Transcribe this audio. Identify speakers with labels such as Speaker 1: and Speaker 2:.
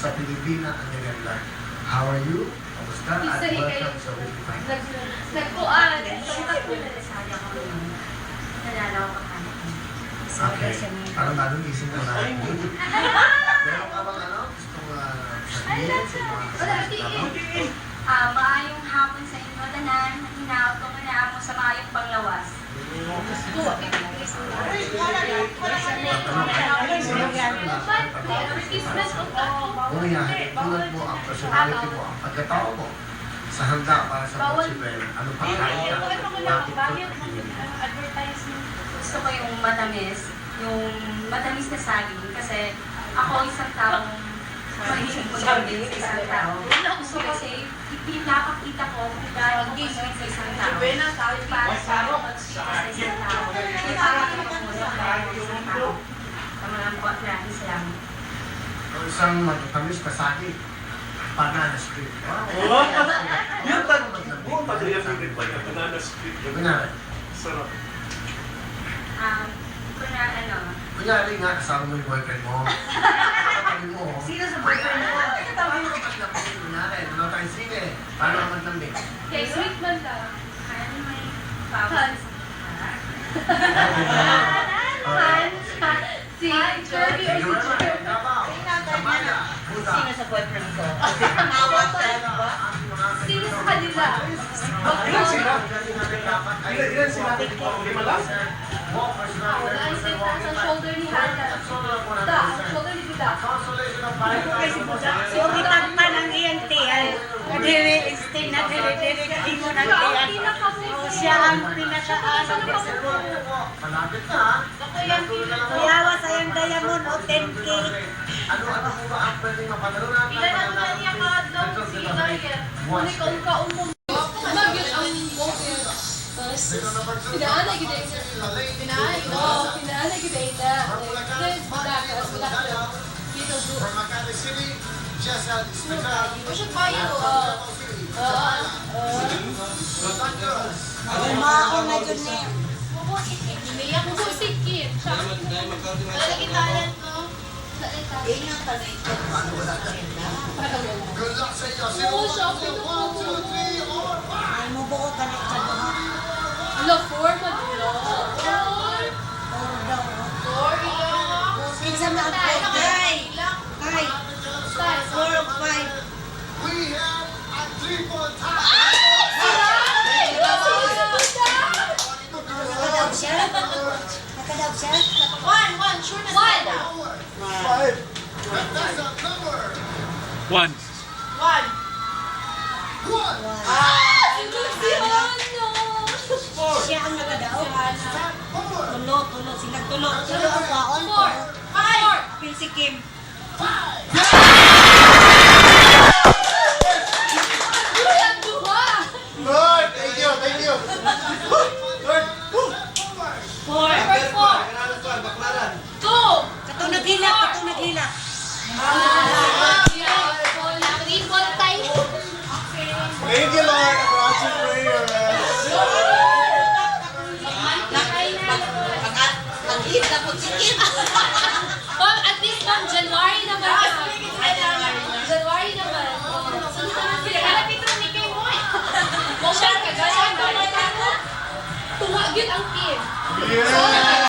Speaker 1: Sa Pilipina, ang nila. How are you? Kamusta? At welcome sa Weekly Finance.
Speaker 2: Nagpuan.
Speaker 1: Okay. Parang nalunising na natin. Meron ka bang ano? Gustong sabihin sa mga kasama?
Speaker 3: Maayong hapon sa inyo, tanan. Hinaot ko na mo sa maayong panglawas.
Speaker 1: Umiyahin, tulad mo ang personality mo, ang pagkatao mo sa handa para sa Porsibel. Ano pa kaya
Speaker 3: Gusto ko yung matamis na saging kasi ako isang taong mahilig ko sa isang tao. Gusto ko kasi pinapakita ko kung gaano ko sweet sa isang tao. Para sa isang tao. Ipapakita ko sa isang tao. Sa mga promise lang.
Speaker 1: isang matamis na saging. Banana split.
Speaker 4: Yung pag-reaffirm pa yung banana split. Sarap.
Speaker 1: Kunyari nga, kasama mo yung boyfriend mo. Katabi mo.
Speaker 2: Sino sa boyfriend mo?
Speaker 1: Katabi mo maglamig. Kunyari, wala tayong sine. Paano ka maglamig?
Speaker 2: Okay, sweet man lang.
Speaker 3: Ano may pawis?
Speaker 2: Si Joby or si Joby?
Speaker 5: Sino sa boyfriend ko?
Speaker 2: Sino sa kanila?
Speaker 4: Ilan sila? Ilan sila? Lima lang?
Speaker 2: Wala ang senta sa shoulder ni Hana. Da, sa shoulder ni Buda.
Speaker 5: So, itatpan ang iyang tiyan. Dire-extend na dire-dire mo ng tiyan. O siya ang pinaka-ano.
Speaker 1: Malapit na.
Speaker 5: Kuyawa sa iyang diamond o 10K.
Speaker 1: Ano mo ba ang pwedeng mapadalo natin?
Speaker 2: Ilan ako na niya ka-adlaw si Ryan. Ngunit kaun-kaun mo. Magyot ang mobile. Pinaanay kita yung pinaanay. Oo, pinaanay kita yung Yes, bulakas. Dito do. Usap pa yun.
Speaker 5: Mao na dyan niya.
Speaker 2: Umiyak ko sikit. Nalagitalan ko.
Speaker 5: Inyong tanay ko.
Speaker 1: Good luck sa inyo.
Speaker 2: Oo, shopping ako.
Speaker 1: 1, 2, 3, or 5.
Speaker 5: Ay mo buko ka na dyan ha.
Speaker 2: Hello, 4 madulo. 4.
Speaker 5: Or daw.
Speaker 2: 4 ilang.
Speaker 5: Minsan na ang pwede. Ay, 4 o 5.
Speaker 1: We have a triple tie.
Speaker 5: Nakadaw siya? Nakadaw siya?
Speaker 2: 1. Sure na sila.
Speaker 1: 5. That's a number.
Speaker 4: 1.
Speaker 1: 1.
Speaker 5: Siya ang nakadaw.
Speaker 1: 4.
Speaker 5: Tulo. Silang tulo. Tulo ang baon.
Speaker 2: 4.
Speaker 5: Pil si Kim.
Speaker 1: Lord, thank you. Lord.
Speaker 5: 4.
Speaker 2: 2.
Speaker 5: Katong naghilak.
Speaker 2: Triple tie.
Speaker 1: Thank you, Lord. Across your prayer.
Speaker 5: Pag-hit na po si Kim.
Speaker 2: Ma'am, at least ma'am, January naman. January naman. Hanap ito ni Kim mo eh. Motion ka ganyan. Tungag yun ang Kim.
Speaker 1: Yeah.